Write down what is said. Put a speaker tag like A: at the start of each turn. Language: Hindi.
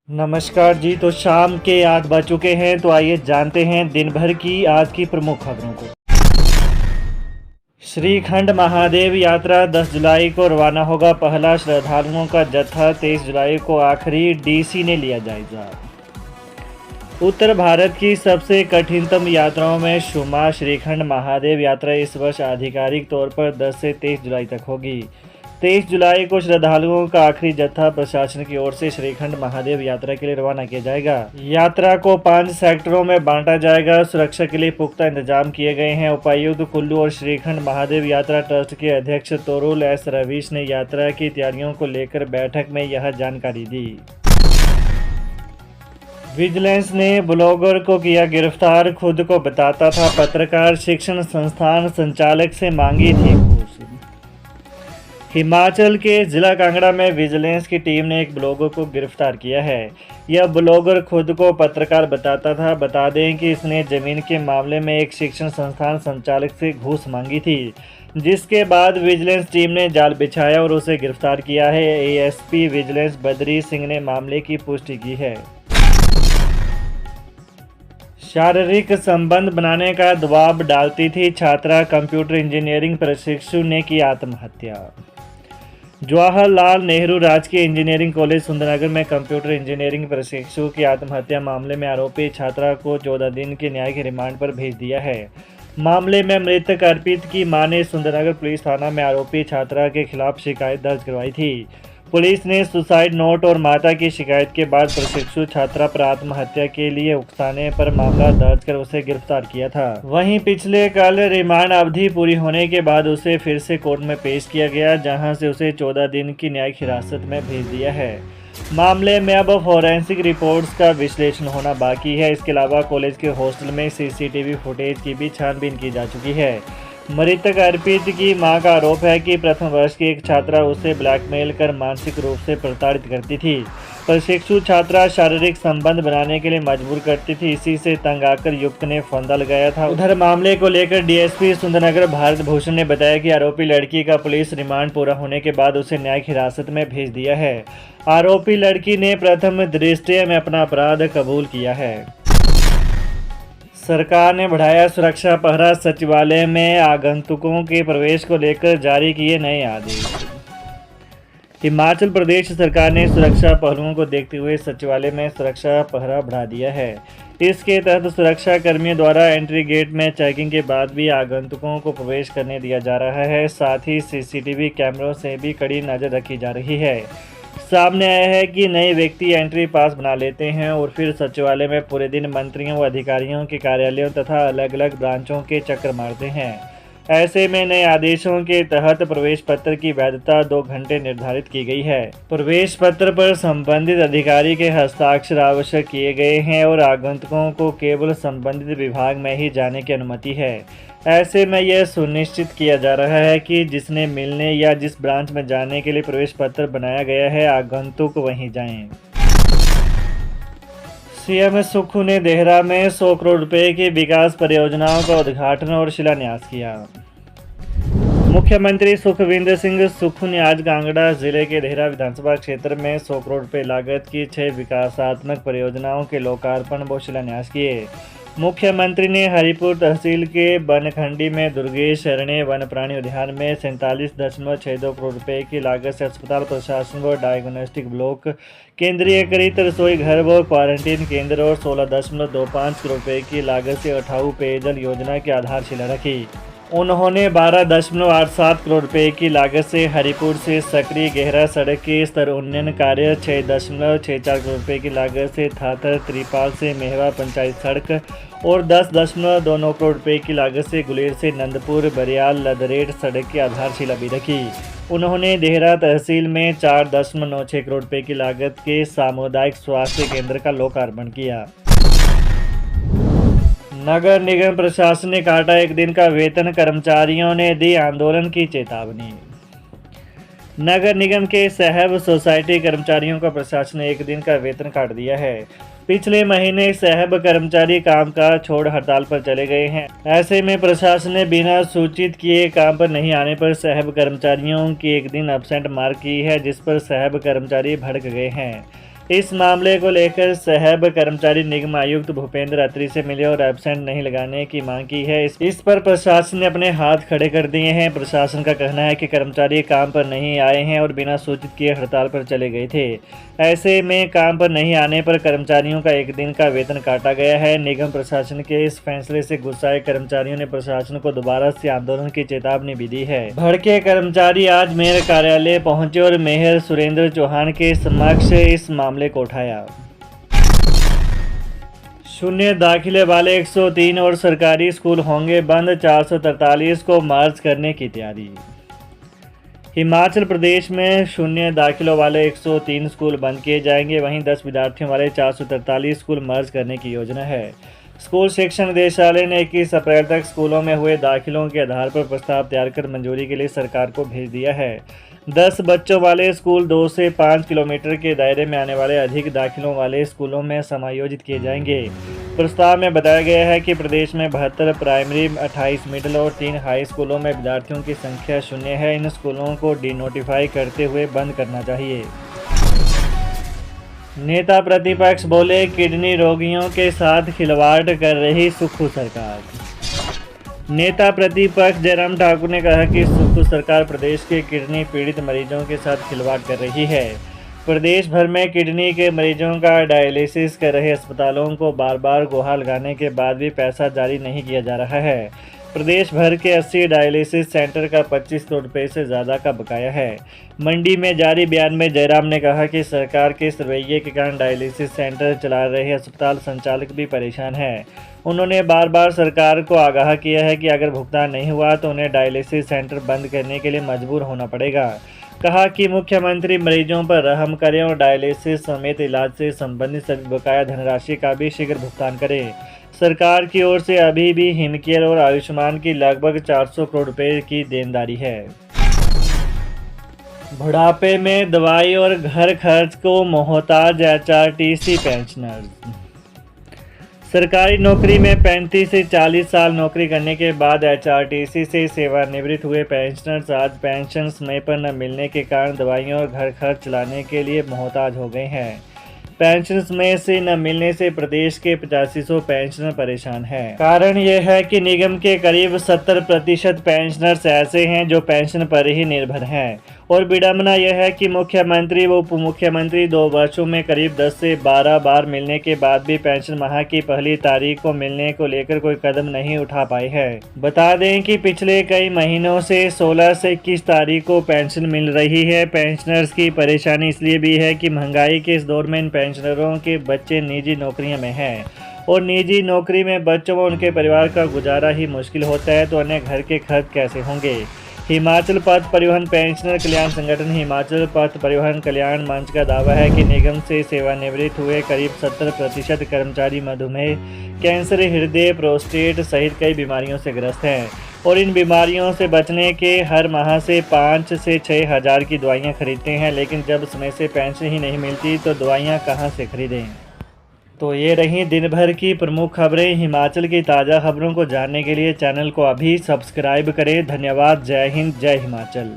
A: नमस्कार जी। तो शाम के 8 बज चुके हैं, तो आइए जानते हैं दिन भर की आज की प्रमुख खबरों को। श्रीखंड महादेव यात्रा 10 जुलाई को रवाना होगा पहला श्रद्धालुओं का जत्था। 23 जुलाई को आखिरी, डीसी ने लिया जायजा। उत्तर भारत की सबसे कठिनतम यात्राओं में शुमार श्रीखंड महादेव यात्रा इस वर्ष आधिकारिक तौर पर 10 से 23 जुलाई तक होगी। 23 जुलाई को श्रद्धालुओं का आखिरी जत्था प्रशासन की ओर से श्रीखंड महादेव यात्रा के लिए रवाना किया जाएगा। यात्रा को 5 सेक्टरों में बांटा जाएगा। सुरक्षा के लिए पुख्ता इंतजाम किए गए हैं। उपायुक्त कुल्लू और श्रीखंड महादेव यात्रा ट्रस्ट के अध्यक्ष तोरुल एस रवीश ने यात्रा की तैयारियों को लेकर बैठक में यह जानकारी दी। विजिलेंस ने ब्लॉगर को किया गिरफ्तार। खुद को बताता था पत्रकार, शिक्षण संस्थान संचालक से मांगी थी घूस। हिमाचल के जिला कांगड़ा में विजिलेंस की टीम ने एक ब्लॉगर को गिरफ्तार किया है। यह ब्लॉगर खुद को पत्रकार बताता था। बता दें कि इसने जमीन के मामले में एक शिक्षण संस्थान संचालक से घूस मांगी थी, जिसके बाद विजिलेंस टीम ने जाल बिछाया और उसे गिरफ्तार किया है। एएसपी विजिलेंस बद्री सिंह ने मामले की पुष्टि की है। शारीरिक संबंध बनाने का दबाव डालती थी छात्रा, कंप्यूटर इंजीनियरिंग प्रशिक्षु ने की आत्महत्या। जवाहरलाल नेहरू राजकीय इंजीनियरिंग कॉलेज सुंदरनगर में कंप्यूटर इंजीनियरिंग प्रशिक्षु की आत्महत्या मामले में आरोपी छात्रा को 14 दिन के न्यायिक रिमांड पर भेज दिया है। मामले में मृतक अर्पित की मां ने सुंदरनगर पुलिस थाना में आरोपी छात्रा के खिलाफ शिकायत दर्ज करवाई थी। पुलिस ने सुसाइड नोट और माता की शिकायत के बाद प्रशिक्षु छात्रा पर आत्महत्या के लिए उकसाने पर मामला दर्ज कर उसे गिरफ्तार किया था। वहीं पिछले कल रिमांड अवधि पूरी होने के बाद उसे फिर से कोर्ट में पेश किया गया, जहां से उसे 14 दिन की न्यायिक हिरासत में भेज दिया है। मामले में अब फॉरेंसिक रिपोर्ट्स का विश्लेषण होना बाकी है। इसके अलावा कॉलेज के हॉस्टल में सीसीटीवी फुटेज की भी छानबीन की जा चुकी है। मृतक अर्पित की मां का आरोप है कि प्रथम वर्ष की एक छात्रा उसे ब्लैकमेल कर मानसिक रूप से प्रताड़ित करती थी। प्रशिक्षु छात्रा शारीरिक संबंध बनाने के लिए मजबूर करती थी। इसी से तंग आकर युवक ने फंदा लगाया था। उधर मामले को लेकर डीएसपी सुंदरनगर भारत भूषण ने बताया कि आरोपी लड़की का पुलिस रिमांड पूरा होने के बाद उसे न्यायिक हिरासत में भेज दिया है। आरोपी लड़की ने प्रथम दृष्टया में अपना अपराध कबूल किया है। सरकार ने बढ़ाया सुरक्षा पहरा। सचिवालय में आगंतुकों के प्रवेश को लेकर जारी किए नए आदेश। हिमाचल प्रदेश सरकार ने सुरक्षा पहलुओं को देखते हुए सचिवालय में सुरक्षा पहरा बढ़ा दिया है। इसके तहत सुरक्षा कर्मियों द्वारा एंट्री गेट में चेकिंग के बाद भी आगंतुकों को प्रवेश करने दिया जा रहा है। साथ ही सीसीटीवी कैमरों से भी कड़ी नजर रखी जा रही है। सामने आया है कि नए व्यक्ति एंट्री पास बना लेते हैं और फिर सचिवालय में पूरे दिन मंत्रियों व अधिकारियों के कार्यालयों तथा अलग अलग ब्रांचों के चक्कर मारते हैं। ऐसे में नए आदेशों के तहत प्रवेश पत्र की वैधता 2 घंटे निर्धारित की गई है। प्रवेश पत्र पर संबंधित अधिकारी के हस्ताक्षर आवश्यक किए गए हैं और आगंतुकों को केवल संबंधित विभाग में ही जाने की अनुमति है। ऐसे में यह सुनिश्चित किया जा रहा है कि जिसने मिलने या जिस ब्रांच में जाने के लिए प्रवेश पत्र बनाया गया है, आगंतुक वहीं जाएं। सीएम सुक्खू ने देहरा में 100 करोड़ रुपए की विकास परियोजनाओं का उद्घाटन और शिलान्यास किया। मुख्यमंत्री सुखविंदर सिंह सुक्खू ने आज कांगड़ा जिले के देहरा विधानसभा क्षेत्र में 100 करोड़ रुपए लागत की 6 विकासात्मक परियोजनाओं के लोकार्पण व शिलान्यास किए। मुख्यमंत्री ने हरिपुर तहसील के बनखंडी में दुर्गेश अरण्य वन प्राणी उद्यान में 47.62 करोड़ रुपए की लागत से अस्पताल, प्रशासन व डायग्नोस्टिक ब्लॉक, केंद्रीयकृत रसोई घर व क्वारंटीन केंद्र और 16.25 करोड़ रुपए की लागत से अठाऊ पेयजल योजना की आधारशिला रखी। उन्होंने 12.87 करोड़ रुपए की लागत से हरिपुर से सकरी गहरा सड़क के स्तर उन्नयन कार्य, 6.64 करोड़ रुपए की लागत से थाथर त्रिपाल से मेहवा पंचायत सड़क और 10.29 करोड़ रुपए की लागत से गुलेर से नंदपुर बरियाल लदरेट सड़क की आधारशिला भी रखी। उन्होंने देहरा तहसील में 4.96 करोड़ रुपए की लागत के सामुदायिक स्वास्थ्य केंद्र का लोकार्पण किया। नगर निगम प्रशासन ने काटा 1 दिन का वेतन, कर्मचारियों ने दी आंदोलन की चेतावनी। नगर निगम के सहब सोसाइटी कर्मचारियों का प्रशासन ने 1 दिन का वेतन काट दिया है। पिछले महीने सहब कर्मचारी कामकाज छोड़ हड़ताल पर चले गए हैं। ऐसे में प्रशासन ने बिना सूचित किए काम पर नहीं आने पर सहब कर्मचारियों की 1 दिन एब्सेंट मार्क की है, जिस पर सहब कर्मचारी भड़क गए हैं। इस मामले को लेकर साहब कर्मचारी निगम आयुक्त भूपेंद्र अत्री से मिले और एब्सेंट नहीं लगाने की मांग की है। इस पर प्रशासन ने अपने हाथ खड़े कर दिए हैं। प्रशासन का कहना है कि कर्मचारी काम पर नहीं आए हैं और बिना सूचित किए हड़ताल पर चले गए थे। ऐसे में काम पर नहीं आने पर कर्मचारियों का एक दिन का वेतन काटा गया है। निगम प्रशासन के इस फैसले से गुस्साए कर्मचारियों ने प्रशासन को दोबारा से आंदोलन की चेतावनी भी दी है। भड़के कर्मचारी आज मेयर कार्यालय पहुंचे और मेयर सुरेंद्र चौहान के समक्ष इस मामले को उठाया। शून्य दाखिले वाले 103 और सरकारी स्कूल होंगे बंद, 443 को मर्ज करने की तैयारी। हिमाचल प्रदेश में शून्य दाखिलों वाले 103 स्कूल बंद किए जाएंगे, वहीं 10 विद्यार्थियों वाले 443 स्कूल मर्ज करने की योजना है। स्कूल शिक्षा निदेशालय ने 21 अप्रैल तक स्कूलों में हुए दाखिलों के आधार पर प्रस्ताव तैयार कर मंजूरी के लिए सरकार को भेज दिया है। 10 बच्चों वाले स्कूल 2 से 5 किलोमीटर के दायरे में आने वाले अधिक दाखिलों वाले स्कूलों में समायोजित किए जाएंगे। प्रस्ताव में बताया गया है कि प्रदेश में 72 प्राइमरी, 28 मिडिल और 3 हाई स्कूलों में विद्यार्थियों की संख्या शून्य है। इन स्कूलों को डीनोटिफाई करते हुए बंद करना चाहिए। नेता प्रतिपक्ष बोले, किडनी रोगियों के साथ खिलवाड़ कर रही सुक्खू सरकार। नेता प्रतिपक्ष जयराम ठाकुर ने कहा कि सुक्खू सरकार प्रदेश के किडनी पीड़ित मरीजों के साथ खिलवाड़ कर रही है। प्रदेश भर में किडनी के मरीजों का डायलिसिस कर रहे अस्पतालों को बार बार गुहार लगाने के बाद भी पैसा जारी नहीं किया जा रहा है। प्रदेश भर के 80 डायलिसिस सेंटर का 25 करोड़ रुपये से ज़्यादा का बकाया है। मंडी में जारी बयान में जयराम ने कहा कि सरकार के इस रवैये के कारण डायलिसिस सेंटर चला रहे अस्पताल संचालक भी परेशान हैं। उन्होंने बार बार सरकार को आगाह किया है कि अगर भुगतान नहीं हुआ तो उन्हें डायलिसिस सेंटर बंद करने के लिए मजबूर होना पड़ेगा। कहा कि मुख्यमंत्री मरीजों पर रहम करें और डायलिसिस समेत इलाज से संबंधित सभी बकाया धनराशि का भी शीघ्र भुगतान करें। सरकार की ओर से अभी भी हिमकेयर और आयुष्मान की लगभग 400 करोड़ रुपए की देनदारी है। बुढ़ापे में दवाई और घर खर्च को मोहताज एचआरटीसी पेंशनर्स। सरकारी नौकरी में 35 से 40 साल नौकरी करने के बाद एचआरटीसी से सेवानिवृत्त हुए पेंशनर्स आज पेंशन समय पर न मिलने के कारण दवाइयों और घर खर्च चलाने के लिए मोहताज हो गए हैं। पेंशन समय से न मिलने से प्रदेश के 8500 पेंशनर परेशान हैं। कारण यह है कि निगम के करीब 70% पेंशनर्स ऐसे हैं जो पेंशन पर ही निर्भर हैं और विडंबना यह है कि मुख्यमंत्री व उप मुख्यमंत्री 2 वर्षों में करीब 10 से 12 बार मिलने के बाद भी पेंशन माह की पहली तारीख को मिलने को लेकर कोई कदम नहीं उठा पाए हैं। बता दें कि पिछले कई महीनों से 16 से 21 तारीख को पेंशन मिल रही है। पेंशनर्स की परेशानी इसलिए भी है कि महंगाई के इस दौर में इन पेंशनरों के बच्चे निजी नौकरियों में हैं और निजी नौकरी में बच्चों व उनके परिवार का गुजारा ही मुश्किल होता है तो अन्य घर के खर्च कैसे होंगे। हिमाचल पथ परिवहन पेंशनर कल्याण संगठन हिमाचल पथ परिवहन कल्याण मंच का दावा है कि निगम से सेवानिवृत्त हुए करीब 70% कर्मचारी मधुमेह, कैंसर, हृदय, प्रोस्टेट सहित कई बीमारियों से ग्रस्त हैं और इन बीमारियों से बचने के हर माह से 5 से 6 हज़ार की दवाइयाँ खरीदते हैं, लेकिन जब समय से पेंशन ही नहीं मिलती तो दवाइयाँ कहाँ से खरीदें। तो ये रही दिन भर की प्रमुख खबरें। हिमाचल की ताज़ा खबरों को जानने के लिए चैनल को अभी सब्सक्राइब करें। धन्यवाद। जय हिंद, जय हिमाचल।